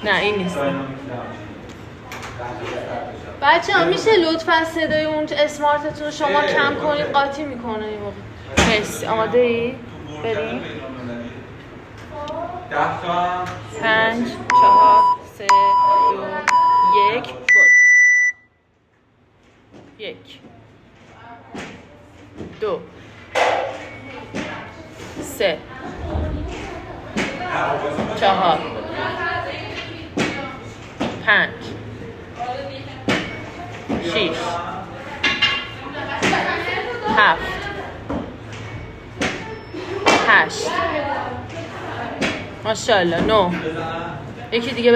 نه این نیست. بچه ها میشه لطفا صدای اون اسمارتتون رو شما کم کنید، قاطی میکنه این موقع. مرسی. آماده ای؟ بریم 5 4 3 2 1 برو. 1 2 3 4 5 6 7 8 ماشاءالله 9 یکی دیگه